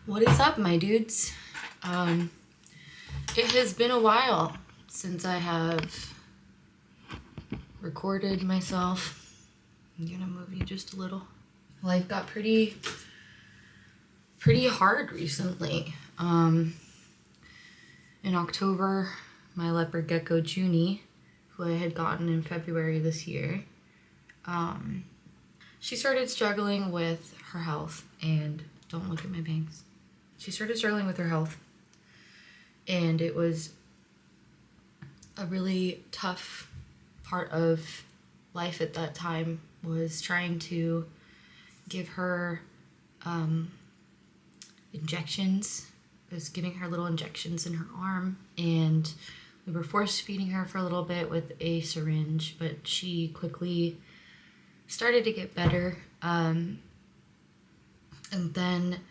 What is up, my dudes? It has been a while since I have recorded myself. I'm gonna move you just a little. Life got pretty hard recently. In October, my leopard gecko Junie, who I had gotten in February this year, she started struggling with her health, and don't look at my bangs. She started struggling with her health, and it was a really tough part of life at that time, was trying to give her injections. I was giving her little injections in her arm, and we were force feeding her for a little bit with a syringe, but she quickly started to get better. And then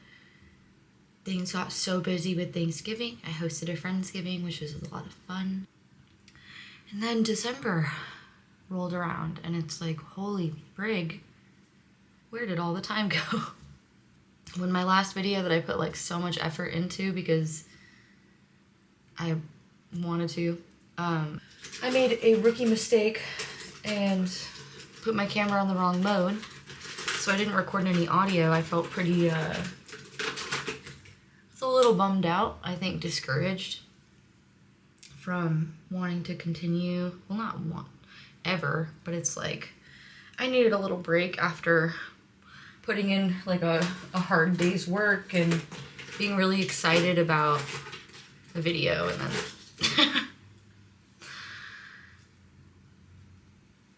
things got so busy with Thanksgiving. I hosted a Friendsgiving, which was a lot of fun. And then December rolled around, and it's like, holy frig, where did all the time go? When my last video that I put like so much effort into because I wanted to, I made a rookie mistake and put my camera on the wrong mode, so I didn't record any audio. I felt pretty, a little bummed out, I think discouraged from wanting to continue. Well, not want ever, but it's like I needed a little break after putting in like a hard day's work and being really excited about the video,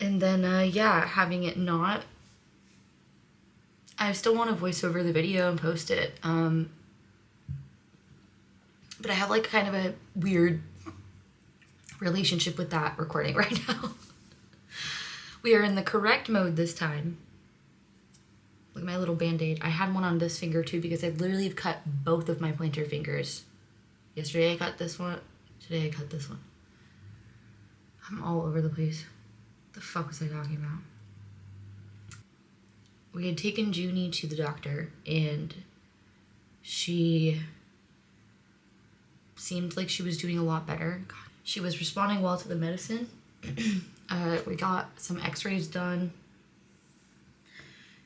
and then yeah, having it not. I still want to voice over the video and post it, but I have like kind of a weird relationship with that recording right now. We are in the correct mode this time. Look at my little band-aid. I had one on this finger too because I literally have cut both of my pointer fingers. Yesterday I cut this one, today I cut this one. I'm all over the place. What the fuck was I talking about? We had taken Junie to the doctor, and she seemed like she was doing a lot better. She was responding well to the medicine. We got some x-rays done,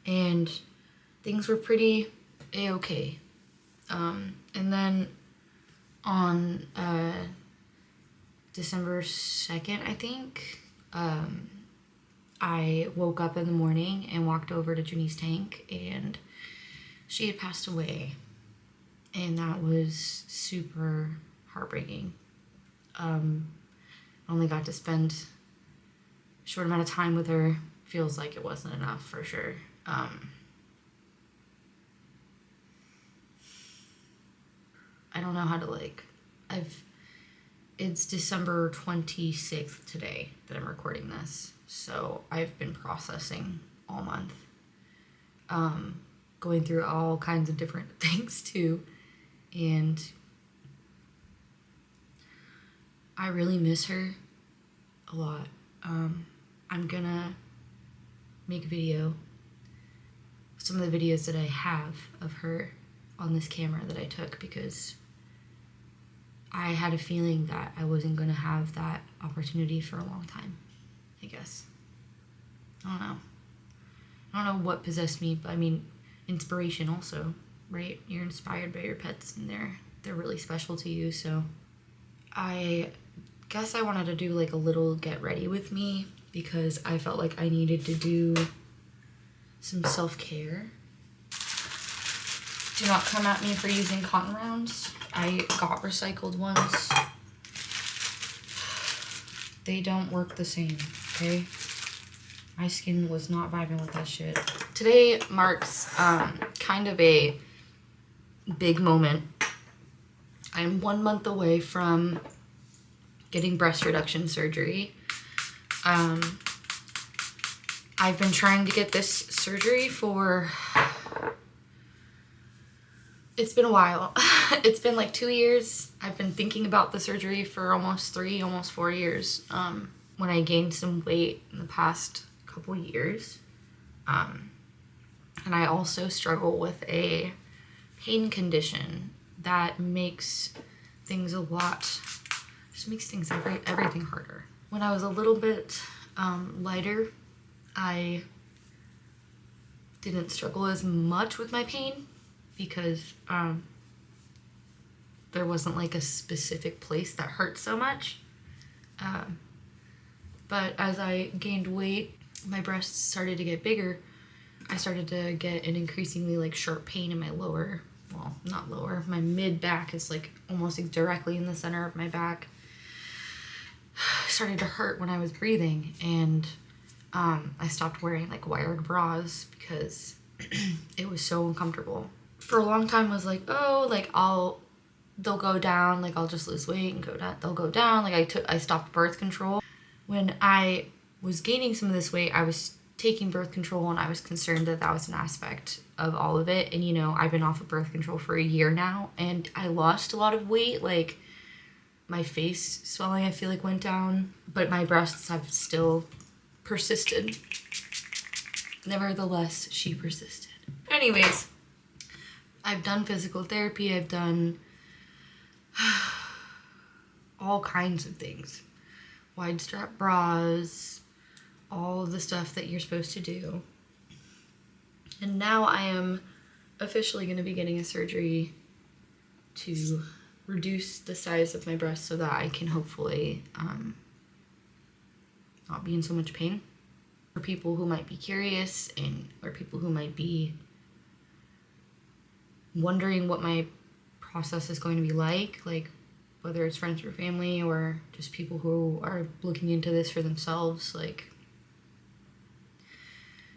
and things were pretty a-okay. And then on December 2nd, I think, I woke up in the morning and walked over to Junie's tank, and she had passed away. And that was super heartbreaking. Only got to spend a short amount of time with her. Feels like it wasn't enough for sure. I don't know how to it's December 26th today that I'm recording this. So I've been processing all month. Going through all kinds of different things too. And I really miss her a lot. I'm gonna make a video, some of the videos that I have of her on this camera that I took, because I had a feeling that I wasn't gonna have that opportunity for a long time, I guess. I don't know what possessed me, but I mean, inspiration also, right? You're inspired by your pets, and they're really special to you. So I guess I wanted to do like a little get ready with me, because I felt like I needed to do some self-care. Do not come at me for using cotton rounds. I got recycled ones. They don't work the same, okay? My skin was not vibing with that shit. Today marks kind of a big moment. I'm 1 month away from getting breast reduction surgery. I've been trying to get this surgery for, it's been a while. It's been like 2 years. I've been thinking about the surgery for almost 4 years. When I gained some weight in the past couple years. And I also struggle with a pain condition that makes things everything harder. When I was a little bit lighter, I didn't struggle as much with my pain because there wasn't like a specific place that hurt so much. But as I gained weight, my breasts started to get bigger. I started to get an increasingly like sharp pain in my my mid back is like almost directly in the center of my back. Started to hurt when I was breathing, and I stopped wearing like wired bras because it was so uncomfortable. For a long time I was like, oh, like they'll go down, like I'll just lose weight and go down, they'll go down. Like I stopped birth control. When I was gaining some of this weight, I was taking birth control, and I was concerned that that was an aspect of all of it. And, you know, I've been off of birth control for a year now, and I lost a lot of weight. Like, my face swelling, I feel like, went down, but my breasts have still persisted. Nevertheless, she persisted. Anyways, I've done physical therapy. I've done all kinds of things. Wide strap bras, all of the stuff that you're supposed to do. And now I am officially going to be getting a surgery to reduce the size of my breasts so that I can hopefully not be in so much pain. For people who might be curious or people who might be wondering what my process is going to be like whether it's friends or family or just people who are looking into this for themselves, like,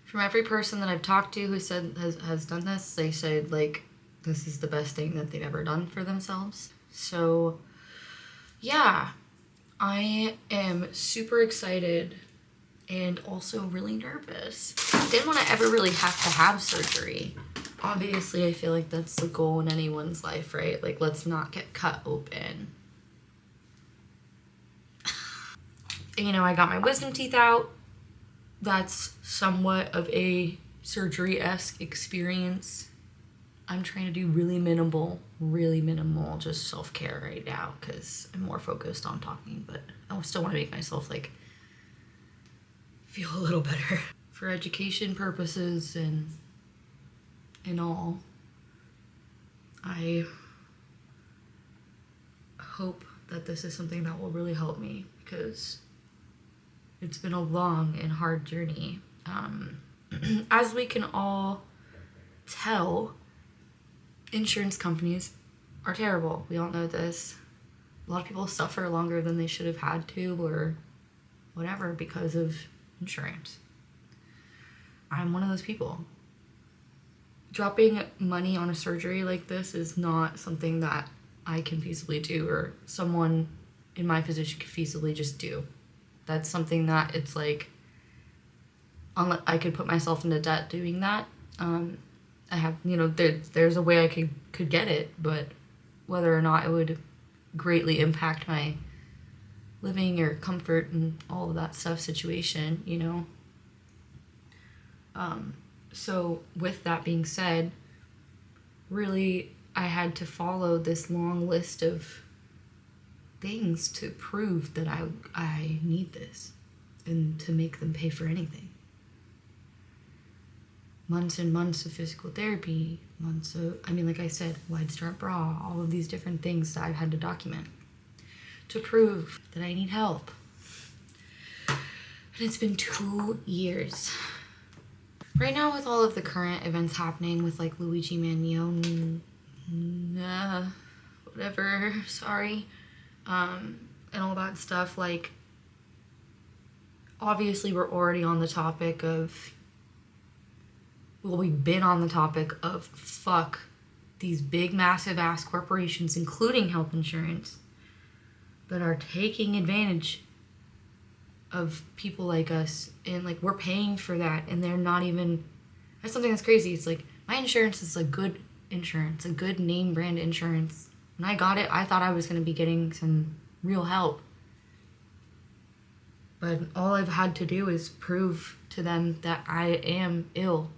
from every person that I've talked to who said has done this, they said, like, this is the best thing that they've ever done for themselves. So, yeah, I am super excited and also really nervous. I didn't want to ever really have to have surgery. Obviously, I feel like that's the goal in anyone's life, right? Like, let's not get cut open. You know, I got my wisdom teeth out. That's somewhat of a surgery-esque experience. I'm trying to do really minimal, just self-care right now because I'm more focused on talking, but I still want to make myself, like, feel a little better. For education purposes and all, I hope that this is something that will really help me because it's been a long and hard journey. As we can all tell, insurance companies are terrible. We all know this. A lot of people suffer longer than they should have had to or whatever because of insurance. I'm one of those people. Dropping money on a surgery like this is not something that I can feasibly do or someone in my position could feasibly just do. That's something that it's like, I could put myself into debt doing that. I have, you know, there's a way I could get it, but whether or not it would greatly impact my living or comfort and all of that stuff situation, you know. So with that being said, really, I had to follow this long list of things to prove that I need this and to make them pay for anything. Months and months of physical therapy, like I said, wide strap bra, all of these different things that I've had to document to prove that I need help. And it's been 2 years. Right now, with all of the current events happening with like Luigi Mannion, whatever, sorry, and all that stuff, like, obviously we're already on the topic of, we've been on the topic of fuck these big massive ass corporations, including health insurance, that are taking advantage of people like us, and like we're paying for that, and they're not even, that's something that's crazy. It's like, my insurance is a good insurance, a good name brand insurance. When I got it, I thought I was going to be getting some real help, but all I've had to do is prove to them that I am ill,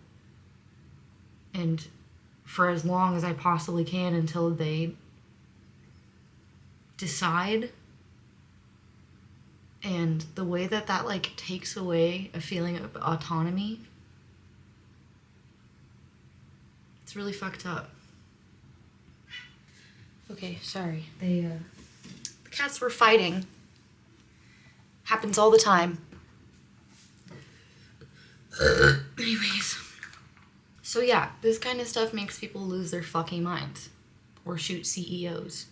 and for as long as I possibly can until they decide. And the way that that like takes away a feeling of autonomy, it's really fucked up. Okay, sorry. The cats were fighting. Happens all the time. Anyways. So yeah, this kind of stuff makes people lose their fucking minds. Or shoot CEOs.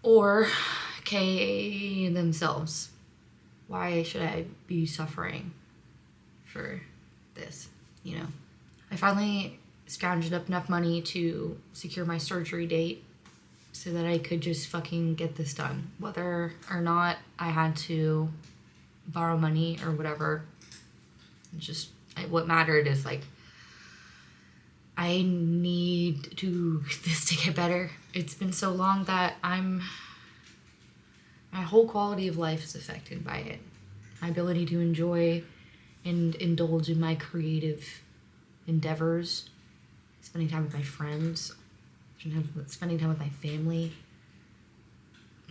Or KA themselves. Why should I be suffering for this, you know? I finally scrounged up enough money to secure my surgery date so that I could just fucking get this done. Whether or not I had to borrow money or whatever, what mattered is like, I need this to get better. It's been so long that my whole quality of life is affected by it. My ability to enjoy and indulge in my creative endeavors, spending time with my friends, spending time with my family,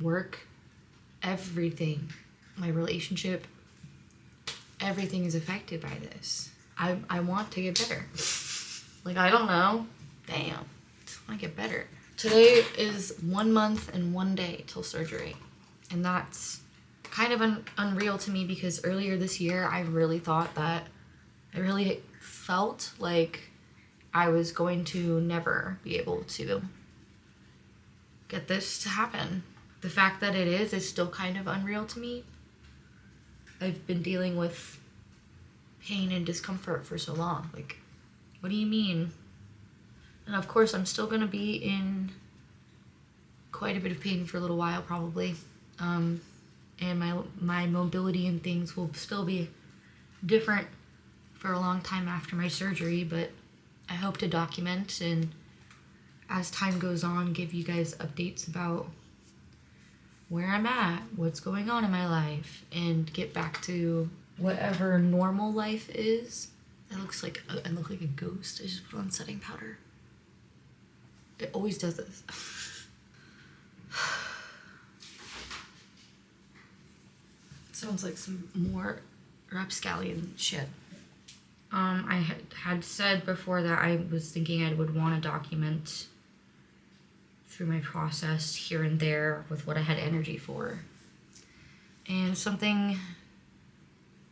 work, everything, my relationship, everything is affected by this. I want to get better. Like, I don't know. Damn. I just want to get better. Today is 1 month and 1 day till surgery. And that's kind of unreal to me because earlier this year, I really felt like I was going to never be able to get this to happen. The fact that it is still kind of unreal to me. I've been dealing with pain and discomfort for so long. Like, what do you mean? And of course, I'm still gonna be in quite a bit of pain for a little while, probably. And my mobility and things will still be different for a long time after my surgery, but I hope to document and as time goes on, give you guys updates about where I'm at, what's going on in my life, and get back to whatever normal life is. I look like a ghost. I just put on setting powder. It always does this. Sounds like some more rapscallion shit. I had said before that I was thinking I would want to document through my process here and there with what I had energy for. And something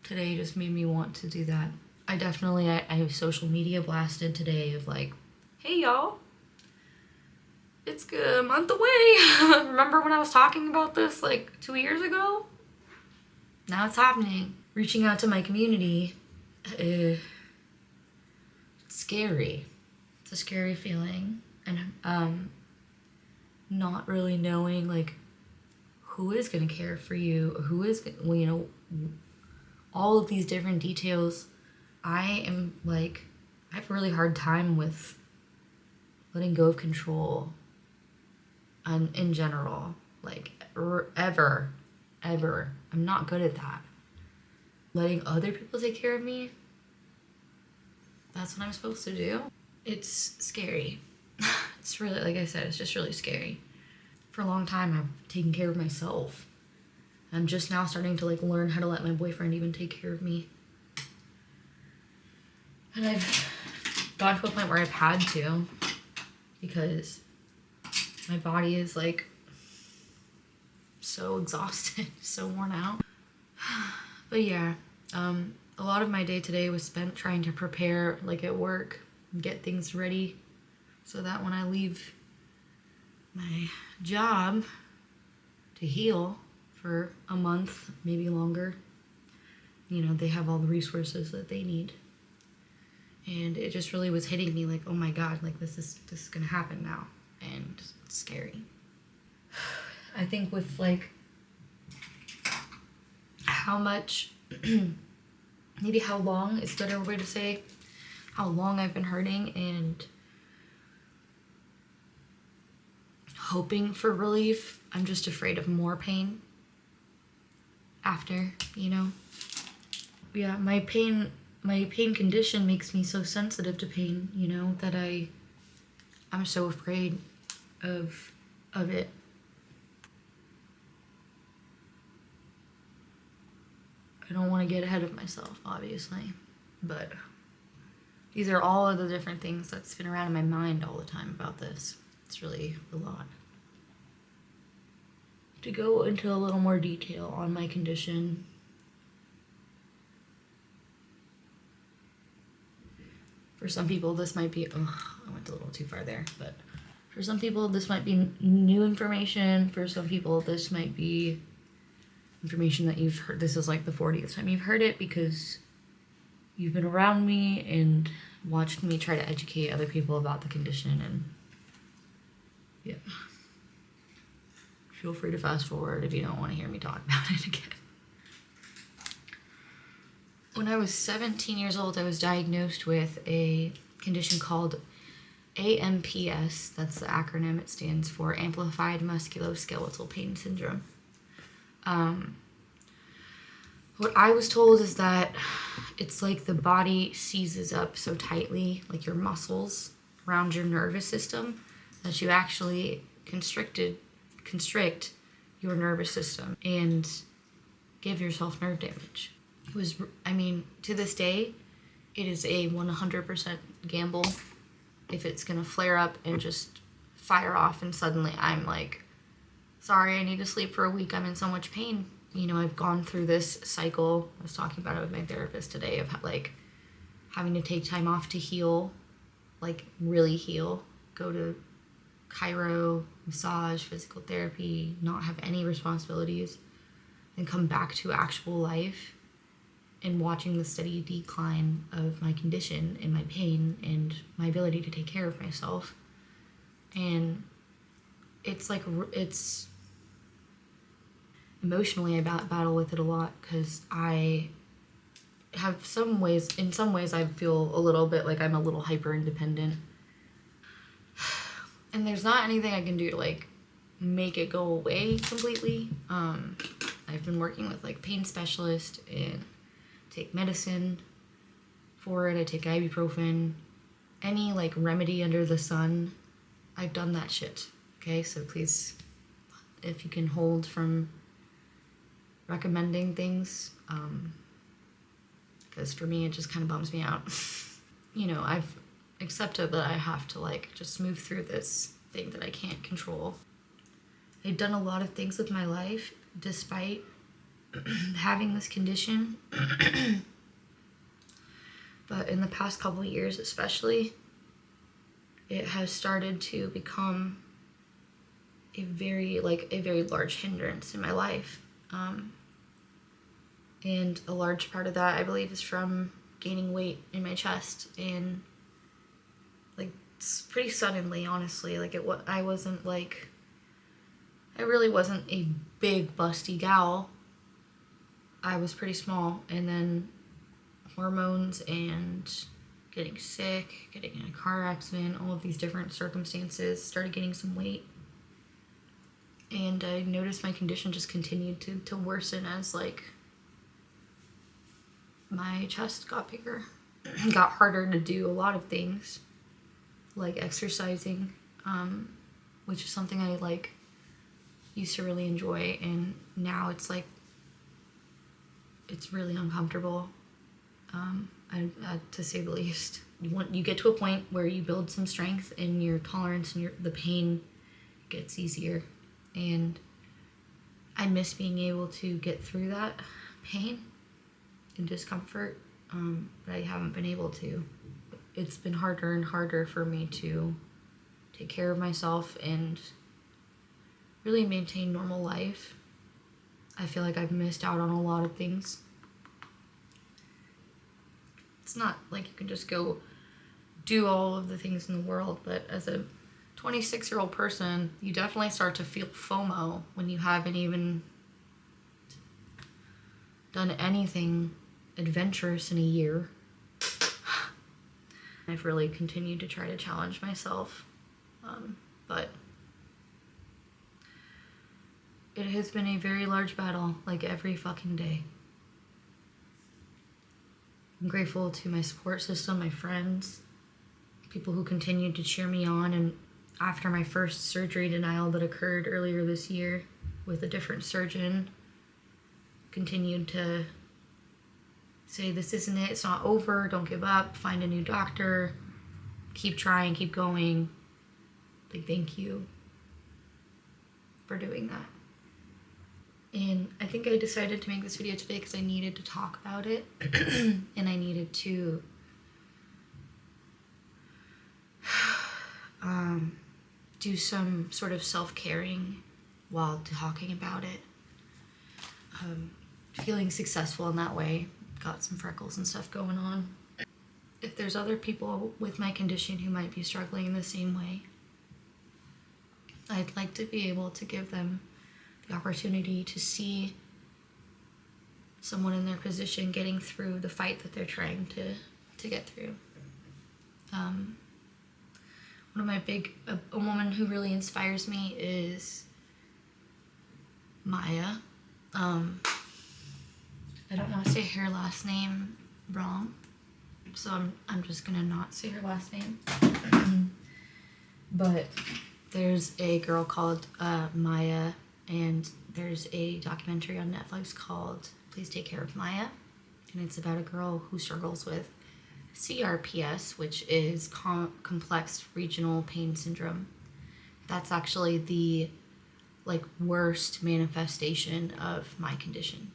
today just made me want to do that. I have social media blasted today of like, hey y'all, it's a month away. Remember when I was talking about this like 2 years ago? Now it's happening. Reaching out to my community, it's scary. It's a scary feeling. And not really knowing like who is gonna care for you, who is, well, you know, all of these different details. I have a really hard time with letting go of control in general, like ever. I'm not good at that. Letting other people take care of me, that's what I'm supposed to do. It's scary. It's really, like I said, it's just really scary. For a long time, I've taken care of myself. I'm just now starting to like learn how to let my boyfriend even take care of me. And I've gotten to a point where I've had to because my body is like so exhausted, so worn out. But yeah, a lot of my day today was spent trying to prepare like at work and get things ready so that when I leave my job to heal for a month, maybe longer, you know, they have all the resources that they need. And it just really was hitting me like, oh my God, like this is gonna happen now. And it's scary. I think with like how much, maybe how long is a better way to say, how long I've been hurting and hoping for relief. I'm just afraid of more pain after, you know? Yeah, my pain my pain condition makes me so sensitive to pain, you know, that I'm so afraid of it. I don't want to get ahead of myself, obviously, but these are all of the different things that spin around in my mind all the time about this. It's really a lot. To go into a little more detail on my condition, for some people this might be, I went a little too far there, but for some people this might be new information. For some people this might be information that you've heard. This is like the 40th time you've heard it because you've been around me and watched me try to educate other people about the condition, and yeah. Feel free to fast forward if you don't want to hear me talk about it again. When I was 17 years old, I was diagnosed with a condition called AMPS. That's the acronym. It stands for Amplified Musculoskeletal Pain Syndrome. What I was told is that it's like the body seizes up so tightly, like your muscles around your nervous system, that you actually constrict your nervous system and give yourself nerve damage. It was, I mean, to this day, it is a 100% gamble if it's gonna flare up and just fire off and suddenly I'm like, sorry, I need to sleep for a week, I'm in so much pain. You know, I've gone through this cycle. I was talking about it with my therapist today of like having to take time off to heal, like really heal, go to chiro, massage, physical therapy, not have any responsibilities, and come back to actual life, and watching the steady decline of my condition and my pain and my ability to take care of myself. And it's like, it's emotionally I battle with it a lot because I have in some ways I feel a little bit like I'm a little hyper independent. And there's not anything I can do to like make it go away completely. I've been working with like pain specialist and take medicine for it. I take ibuprofen, any like remedy under the sun. I've done that shit. Okay, so please, if you can hold from recommending things, because for me it just kind of bums me out. You know, I've accepted that I have to like just move through this thing that I can't control. I've done a lot of things with my life despite having this condition. But in the past couple of years especially, it has started to become a very large hindrance in my life. And a large part of that, I believe, is from gaining weight in my chest, and like it's pretty suddenly, honestly. Like I really wasn't a big busty gal. I was pretty small, and then hormones and getting sick, getting in a car accident, all of these different circumstances, started gaining some weight. And I noticed my condition just continued to worsen as like my chest got bigger. It got harder to do a lot of things, like exercising, which is something I like used to really enjoy, and now it's like it's really uncomfortable, to say the least. You get to a point where you build some strength and your tolerance and the pain gets easier, and I miss being able to get through that pain and discomfort, but I haven't been able to. It's been harder and harder for me to take care of myself and really maintain normal life. I feel like I've missed out on a lot of things. It's not like you can just go do all of the things in the world, but as a 26-year-old person, you definitely start to feel FOMO when you haven't even done anything adventurous in a year. I've really continued to try to challenge myself, but it has been a very large battle, like every fucking day. I'm grateful to my support system, my friends, people who continued to cheer me on. And after my first surgery denial that occurred earlier this year with a different surgeon, continued to say, this isn't it, it's not over, don't give up, find a new doctor, keep trying, keep going. Like, thank you for doing that. And I think I decided to make this video today because I needed to talk about it and I needed to do some sort of self-caring while talking about it. Feeling successful in that way. Got some freckles and stuff going on. If there's other people with my condition who might be struggling in the same way, I'd like to be able to give them the opportunity to see someone in their position getting through the fight that they're trying to get through. One of my a woman who really inspires me is Maya. I don't want to say her last name wrong, so I'm just gonna not say her last name. But there's a girl called Maya, and there's a documentary on Netflix called Please Take Care of Maya, and it's about a girl who struggles with CRPS, which is complex regional pain syndrome. That's actually the worst manifestation of my condition.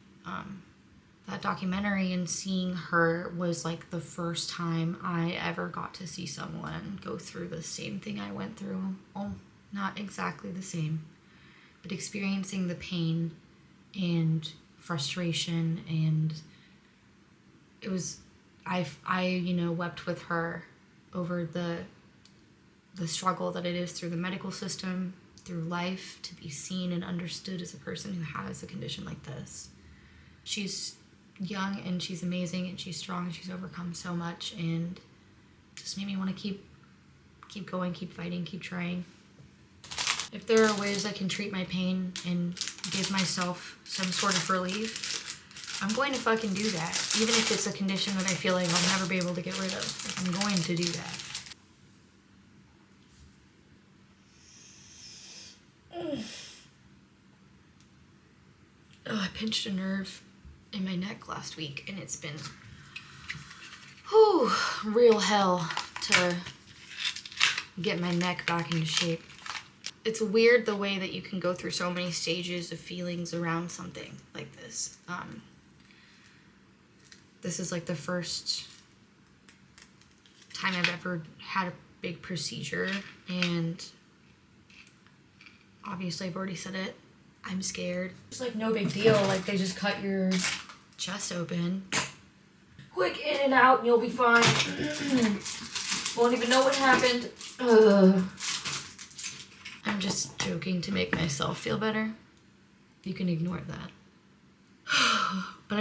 That documentary and seeing her was the first time I ever got to see someone go through the same thing I went through. Oh, not exactly the same, but experiencing the pain and frustration, and it was, I wept with her over the struggle that it is through the medical system, through life, to be seen and understood as a person who has a condition like this. She's young and she's amazing and she's strong and she's overcome so much, and just made me want to keep going, keep fighting, keep trying. If there are ways I can treat my pain and give myself some sort of relief, I'm going to fucking do that. Even if it's a condition that I feel like I'll never be able to get rid of. I'm going to do that. Oh, I pinched a nerve in my neck last week, and it's been real hell to get my neck back into shape. It's weird the way that you can go through so many stages of feelings around something like this. This is the first time I've ever had a big procedure, and obviously I've already said it, I'm scared. It's no big deal, they just cut your chest open. Quick in and out and you'll be fine. Won't even know what happened. I'm just joking to make myself feel better. You can ignore that. But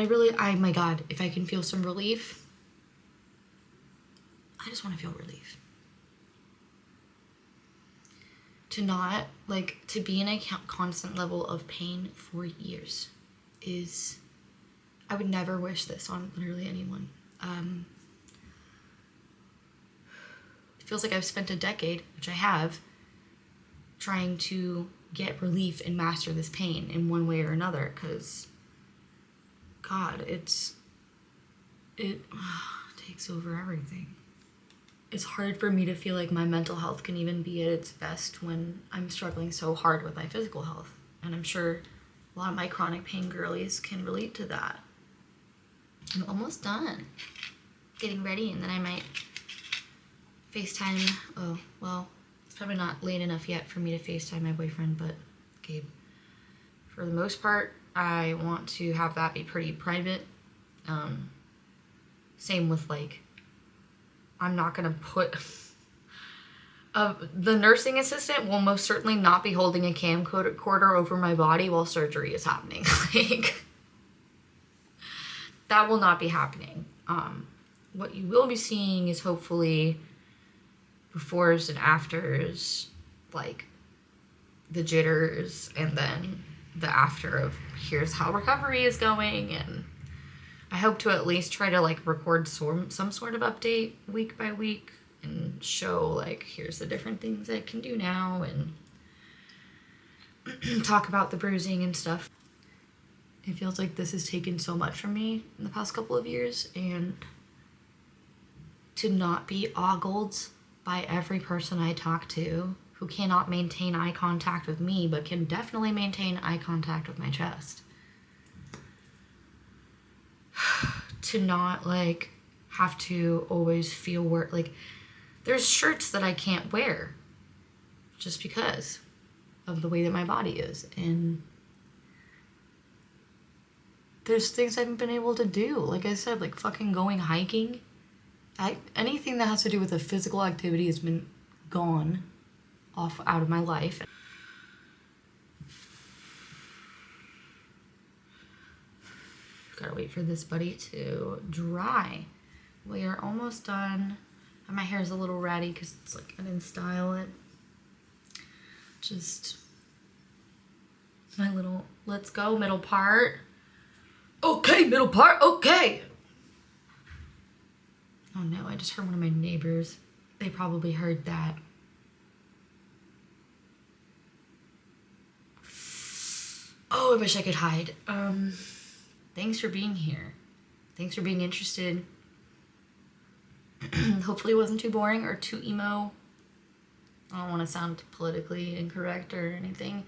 my God, if I can feel some relief, I just want to feel relief. To not, to be in a constant level of pain for years is, I would never wish this on literally anyone. It feels like I've spent a decade, which I have, trying to get relief and master this pain in one way or another, because God, it takes over everything. It's hard for me to feel like my mental health can even be at its best when I'm struggling so hard with my physical health. And I'm sure a lot of my chronic pain girlies can relate to that. I'm almost done getting ready, and then I might FaceTime. Oh, well, it's probably not late enough yet for me to FaceTime my boyfriend, but Gabe. For the most part, I want to have that be pretty private. Same with I'm not gonna put the nursing assistant will most certainly not be holding a camcorder over my body while surgery is happening. That will not be happening. What you will be seeing is hopefully befores and afters, the jitters, and then the after of here's how recovery is going, and I hope to at least try to like record some sort of update week by week and show like, here's the different things I can do now, and talk about the bruising and stuff. It feels like this has taken so much from me in the past couple of years, and to not be ogled by every person I talk to who cannot maintain eye contact with me but can definitely maintain eye contact with my chest. To not like have to always feel like there's shirts that I can't wear just because of the way that my body is, and there's things I haven't been able to do. Like I said, like fucking going hiking. Anything that has to do with a physical activity has been gone out of my life. Gotta wait for this buddy to dry. We are almost done. And my hair is a little ratty because it's like I didn't style it. Just my little let's go middle part. Okay, middle part, okay. Oh no, I just heard one of my neighbors. They probably heard that. Oh, I wish I could hide. Thanks for being here. Thanks for being interested. Hopefully it wasn't too boring or too emo. I don't want to sound politically incorrect or anything.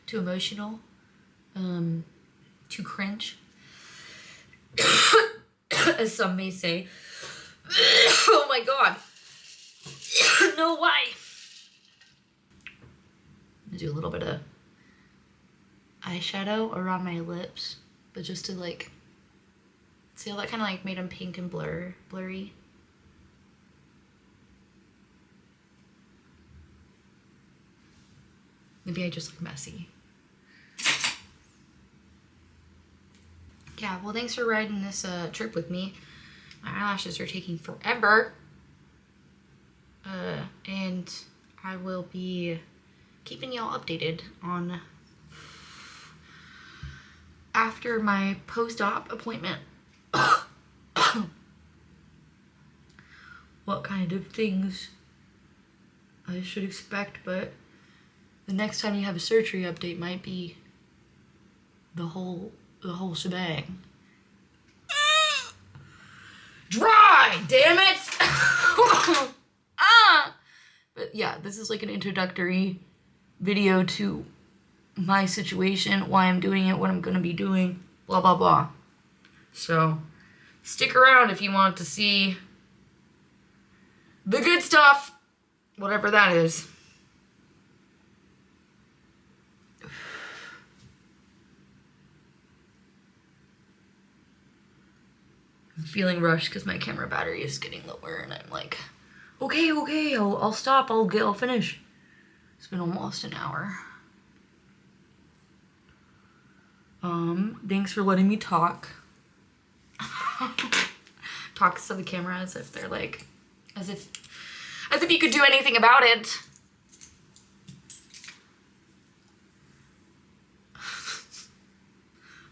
Too emotional. Too cringe. As some may say. Oh my god. No, why? I'm gonna do a little bit of eyeshadow around my lips, but just to like, see how that kind of like made them pink and blurry? Maybe I just look messy. Yeah, well, thanks for riding this trip with me. My eyelashes are taking forever. And I will be keeping y'all updated on after my post-op appointment. What kind of things I should expect, but the next time you have a surgery update might be the whole shebang. Dry, damn it! But yeah, this is like an introductory video to my situation, why I'm doing it, what I'm gonna be doing, blah blah blah. So stick around if you want to see the good stuff, whatever that is. I'm feeling rushed because my camera battery is getting lower, and I'm like, okay, I'll stop, I'll finish. It's been almost an hour. Thanks for letting me talk. Talks to the camera as if they're like, as if you could do anything about it.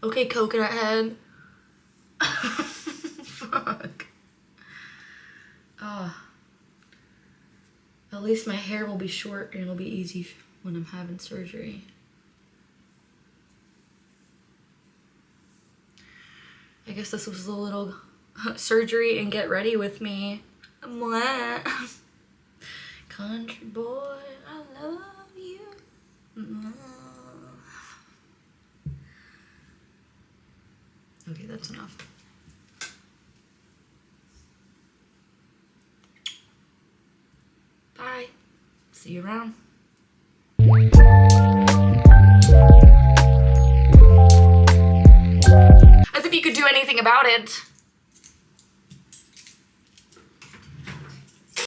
Okay, coconut head. Fuck. At least my hair will be short and it'll be easy when I'm having surgery. I guess this was a little surgery and get ready with me. Mwah. Country boy, I love you. Mwah. Okay, that's enough. Bye. See you around. As if you could do anything about it.